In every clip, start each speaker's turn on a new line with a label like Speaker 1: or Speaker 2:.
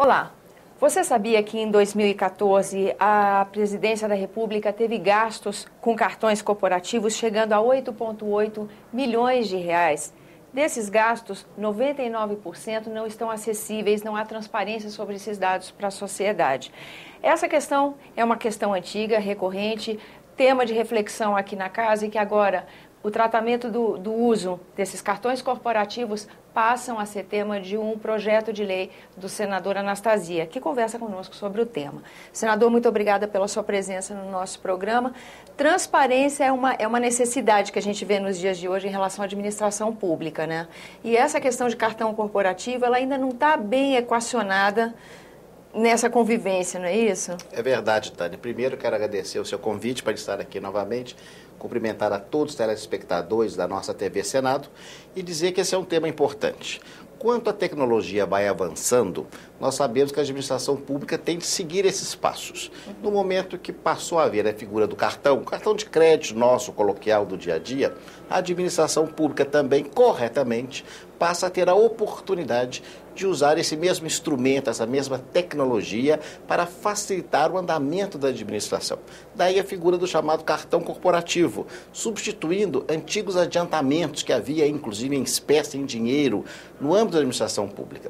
Speaker 1: Olá, você sabia que em 2014 a Presidência da República teve gastos com cartões corporativos chegando a 8,8 milhões de reais? Desses gastos, 99% não estão acessíveis, não há transparência sobre esses dados para a sociedade. Essa questão é uma questão antiga, recorrente, tema de reflexão aqui na casa e que agora o tratamento do uso desses cartões corporativos passam a ser tema de um projeto de lei do senador Anastasia, que conversa conosco sobre o tema. Senador, muito obrigada pela sua presença no nosso programa. Transparência é uma necessidade que a gente vê nos dias de hoje em relação à administração pública, né? E essa questão de cartão corporativo, ela ainda não está bem equacionada nessa convivência, não é isso?
Speaker 2: É verdade, Tânia. Primeiro, quero agradecer o seu convite para estar aqui novamente, cumprimentar a todos os telespectadores da nossa TV Senado e dizer que esse é um tema importante. Quanto a tecnologia vai avançando, nós sabemos que a administração pública tem de seguir esses passos. No momento que passou a haver a figura do cartão de crédito nosso, coloquial do dia a dia, a administração pública também, corretamente, passa a ter a oportunidade de usar esse mesmo instrumento, essa mesma tecnologia para facilitar o andamento da administração. Daí a figura do chamado cartão corporativo, substituindo antigos adiantamentos que havia, inclusive, em espécie, em dinheiro, no âmbito da administração pública.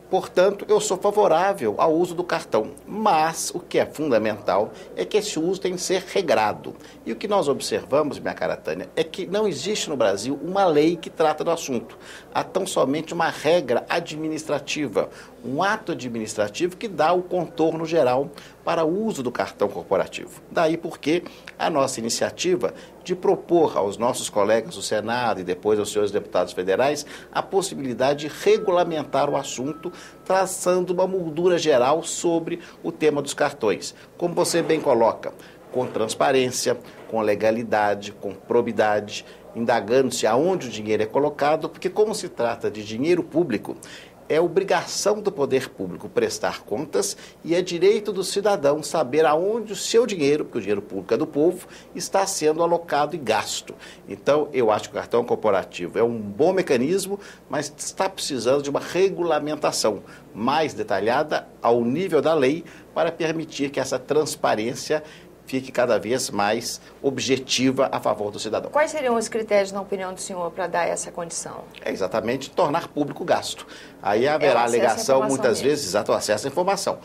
Speaker 2: Portanto, eu sou favorável ao uso do cartão, mas o que é fundamental é que esse uso tem de ser regrado. E o que nós observamos, minha cara Tânia, é que não existe no Brasil uma lei que trata do assunto. Há tão somente uma regra administrativa, um ato administrativo que dá o contorno geral para o uso do cartão corporativo. Daí porque a nossa iniciativa de propor aos nossos colegas do Senado e depois aos senhores deputados federais a possibilidade de regulamentar o assunto, traçando uma moldura geral sobre o tema dos cartões. Como você bem coloca, com transparência, com legalidade, com probidade, indagando-se aonde o dinheiro é colocado, porque como se trata de dinheiro público, é obrigação do poder público prestar contas e é direito do cidadão saber aonde o seu dinheiro, porque o dinheiro público é do povo, está sendo alocado e gasto. Então, eu acho que o cartão corporativo é um bom mecanismo, mas está precisando de uma regulamentação mais detalhada ao nível da lei para permitir que essa transparência fique cada vez mais objetiva a favor do cidadão.
Speaker 1: Quais seriam os critérios, na opinião do senhor, para dar essa condição?
Speaker 2: É exatamente tornar público o gasto. Aí haverá alegação, muitas vezes, exato, o acesso à informação.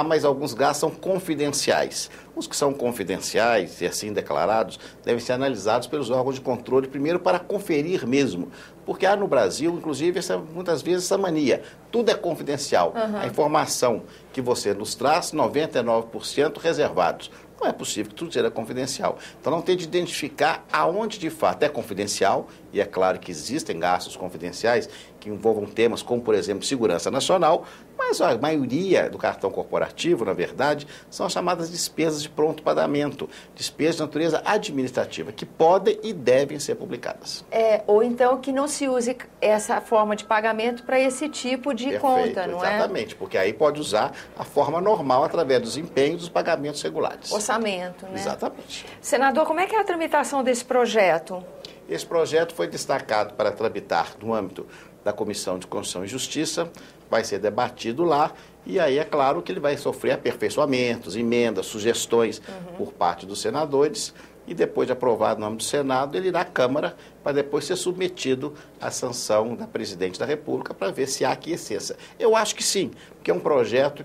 Speaker 2: Mas alguns gastos são confidenciais. Os que são confidenciais e assim declarados devem ser analisados pelos órgãos de controle, primeiro para conferir mesmo. Porque há no Brasil, inclusive, muitas vezes essa mania. Tudo é confidencial. A informação que você nos traz, 99% reservados. Não é possível que tudo seja confidencial. Então, não tem de identificar aonde, de fato, é confidencial, e é claro que existem gastos confidenciais que envolvam temas como, por exemplo, segurança nacional, mas a maioria do cartão corporativo, na verdade, são as chamadas despesas de pronto pagamento, despesas de natureza administrativa, que podem e devem ser publicadas.
Speaker 1: Ou então que não se use essa forma de pagamento para esse tipo de conta, não é?
Speaker 2: Exatamente, porque aí pode usar a forma normal através dos empenhos dos pagamentos regulares.
Speaker 1: Orçamento, né?
Speaker 2: Exatamente.
Speaker 1: Senador, como é que é a tramitação desse projeto?
Speaker 2: Esse projeto foi destacado para tramitar no âmbito da Comissão de Constituição e Justiça, vai ser debatido lá, e aí é claro que ele vai sofrer aperfeiçoamentos, emendas, sugestões por parte dos senadores, e depois de aprovado no âmbito do Senado, ele irá à Câmara para depois ser submetido à sanção da Presidente da República para ver se há aquiescência. Eu acho que sim, porque é um projeto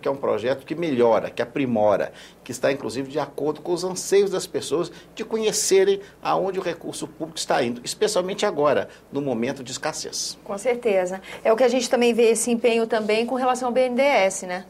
Speaker 2: que melhora, que aprimora, que está inclusive de acordo com os anseios das pessoas de conhecerem aonde o recurso público está indo, especialmente agora, no momento de escassez.
Speaker 1: Com certeza. É o que a gente também vê esse empenho também com relação ao BNDES, né?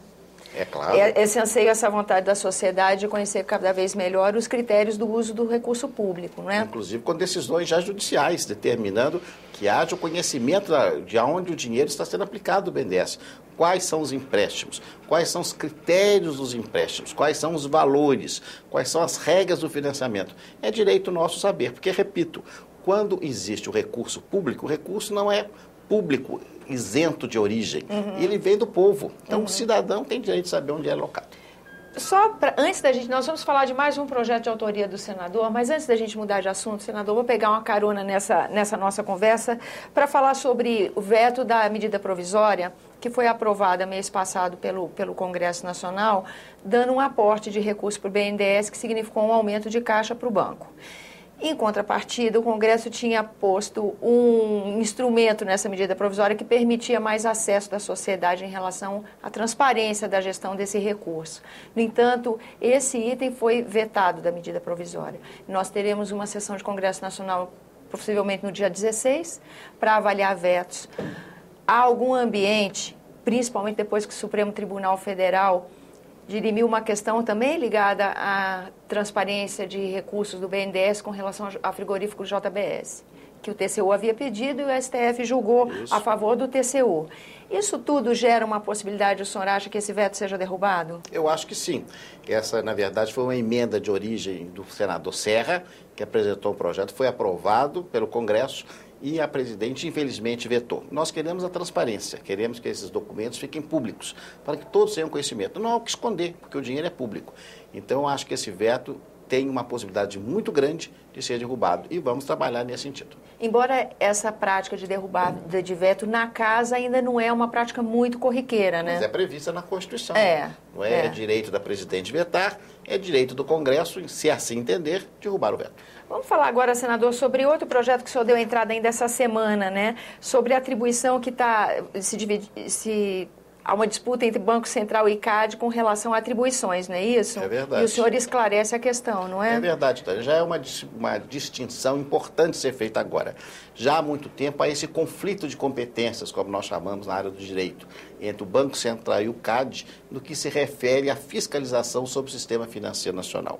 Speaker 2: É claro.
Speaker 1: Esse anseio, essa vontade da sociedade de conhecer cada vez melhor os critérios do uso do recurso público, não é?
Speaker 2: Inclusive com decisões já judiciais, determinando que haja o conhecimento de onde o dinheiro está sendo aplicado do BNDES. Quais são os empréstimos, quais são os critérios dos empréstimos, quais são os valores, quais são as regras do financiamento. É direito nosso saber, porque, repito, quando existe o recurso público, o recurso não é público isento de origem, ele vem do povo. Então, o cidadão tem direito de saber onde é alocado.
Speaker 1: Antes da gente, nós vamos falar de mais um projeto de autoria do senador, mas antes da gente mudar de assunto, senador, vou pegar uma carona nessa nossa conversa para falar sobre o veto da medida provisória que foi aprovada mês passado pelo Congresso Nacional, dando um aporte de recursos para o BNDES que significou um aumento de caixa para o banco. Em contrapartida, o Congresso tinha posto um instrumento nessa medida provisória que permitia mais acesso da sociedade em relação à transparência da gestão desse recurso. No entanto, esse item foi vetado da medida provisória. Nós teremos uma sessão de Congresso Nacional, possivelmente no dia 16, para avaliar vetos. Há algum ambiente, principalmente depois que o Supremo Tribunal Federal dirimiu uma questão também ligada à transparência de recursos do BNDES com relação ao frigorífico JBS, que o TCU havia pedido e o STF julgou a favor do TCU. Isso tudo gera uma possibilidade, o senhor acha que esse veto seja derrubado?
Speaker 2: Eu acho que sim. Essa, na verdade, foi uma emenda de origem do senador Serra, que apresentou o projeto, foi aprovado pelo Congresso e a presidente, infelizmente, vetou. Nós queremos a transparência, queremos que esses documentos fiquem públicos, para que todos tenham conhecimento. Não há o que esconder, porque o dinheiro é público. Então, eu acho que esse veto tem uma possibilidade muito grande de ser derrubado e vamos trabalhar nesse sentido.
Speaker 1: Embora essa prática de derrubada de veto na casa ainda não é uma prática muito corriqueira, né?
Speaker 2: Mas é prevista na Constituição. Não
Speaker 1: é
Speaker 2: direito da presidente vetar, é direito do Congresso, se assim entender, derrubar o veto.
Speaker 1: Vamos falar agora, senador, sobre outro projeto que o senhor deu entrada ainda essa semana, né? Sobre a atribuição que há uma disputa entre Banco Central e CAD com relação a atribuições, não é isso?
Speaker 2: É verdade.
Speaker 1: E o senhor esclarece a questão, não é?
Speaker 2: É verdade, Tânia. Já é uma distinção importante ser feita agora. Já há muito tempo há esse conflito de competências, como nós chamamos na área do direito, entre o Banco Central e o CAD, no que se refere à fiscalização sobre o sistema financeiro nacional.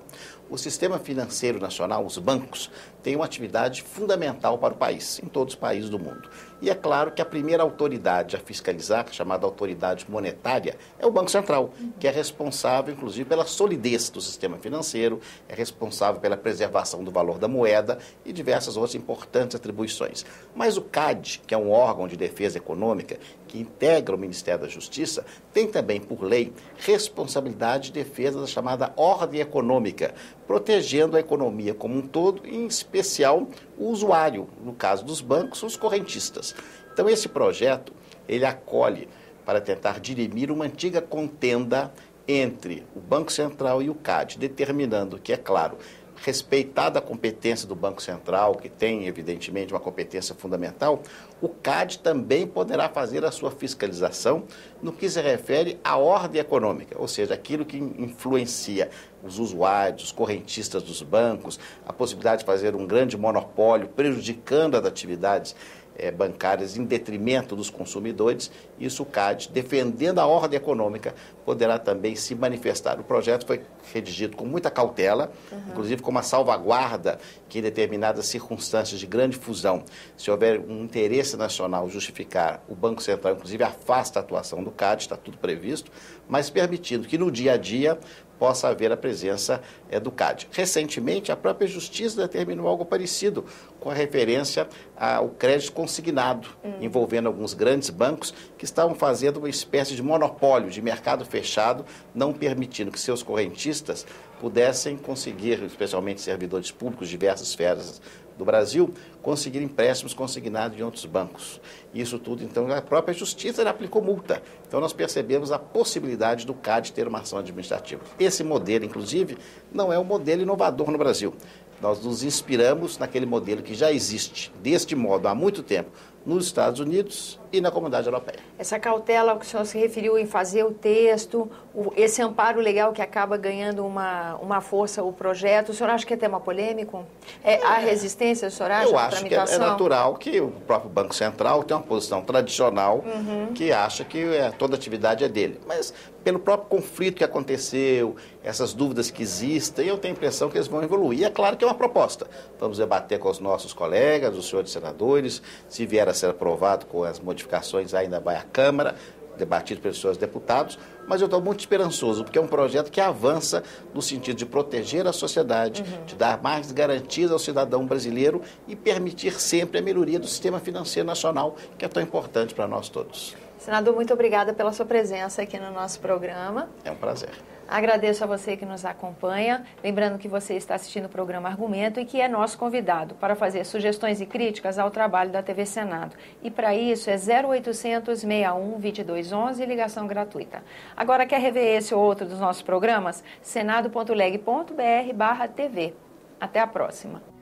Speaker 2: O sistema financeiro nacional, os bancos, têm uma atividade fundamental para o país, em todos os países do mundo. E é claro que a primeira autoridade a fiscalizar, chamada autoridade monetária, é o Banco Central, que é responsável, inclusive, pela solidez do sistema financeiro, é responsável pela preservação do valor da moeda e diversas outras importantes atribuições. Mas o CAD, que é um órgão de defesa econômica, que integra o Ministério da Justiça, tem também, por lei, responsabilidade de defesa da chamada ordem econômica, protegendo a economia como um todo, em especial o usuário, no caso dos bancos, os correntistas. Então, esse projeto, ele acolhe para tentar dirimir uma antiga contenda entre o Banco Central e o CAD, determinando que, é claro, respeitada a competência do Banco Central, que tem, evidentemente, uma competência fundamental, o CAD também poderá fazer a sua fiscalização no que se refere à ordem econômica, ou seja, aquilo que influencia os usuários, os correntistas dos bancos, a possibilidade de fazer um grande monopólio, prejudicando as atividades bancárias em detrimento dos consumidores. Isso o CAD, defendendo a ordem econômica, poderá também se manifestar. O projeto foi redigido com muita cautela, inclusive com uma salvaguarda que em determinadas circunstâncias de grande fusão, se houver um interesse nacional justificar, o Banco Central, inclusive, afasta a atuação do CAD, está tudo previsto, mas permitindo que no dia a dia possa haver a presença do CAD. Recentemente, a própria Justiça determinou algo parecido com a referência ao crédito consignado, envolvendo alguns grandes bancos que estavam fazendo uma espécie de monopólio, de mercado fechado, não permitindo que seus correntistas pudessem conseguir, especialmente servidores públicos de diversas esferas do Brasil, conseguir empréstimos consignados de outros bancos. Isso tudo, então, a própria Justiça aplicou multa. Então, nós percebemos a possibilidade do CAD ter uma ação administrativa. Esse modelo, inclusive, não é um modelo inovador no Brasil. Nós nos inspiramos naquele modelo que já existe, deste modo, há muito tempo, nos Estados Unidos e na Comunidade Europeia.
Speaker 1: Essa cautela ao que o senhor se referiu em fazer o texto, esse amparo legal que acaba ganhando uma força o projeto, o senhor acha que é tema polêmico? Há resistência, o senhor acha?
Speaker 2: Eu acho que é natural que o próprio Banco Central tenha uma posição tradicional que acha que toda atividade é dele. Mas pelo próprio conflito que aconteceu, essas dúvidas que existem, eu tenho a impressão que eles vão evoluir. E é claro que é uma proposta. Vamos debater com os nossos colegas, os senhores senadores, se vier a ser aprovado com as modificações, ainda vai à Câmara, debatido pelos senhores deputados, mas eu estou muito esperançoso, porque é um projeto que avança no sentido de proteger a sociedade, de dar mais garantias ao cidadão brasileiro e permitir sempre a melhoria do sistema financeiro nacional, que é tão importante para nós todos.
Speaker 1: Senador, muito obrigada pela sua presença aqui no nosso programa.
Speaker 2: É um prazer.
Speaker 1: Agradeço a você que nos acompanha, lembrando que você está assistindo o programa Argumento e que é nosso convidado para fazer sugestões e críticas ao trabalho da TV Senado. E para isso é 0800 61 2211, ligação gratuita. Agora, quer rever esse ou outro dos nossos programas? senado.leg.br/TV. Até a próxima.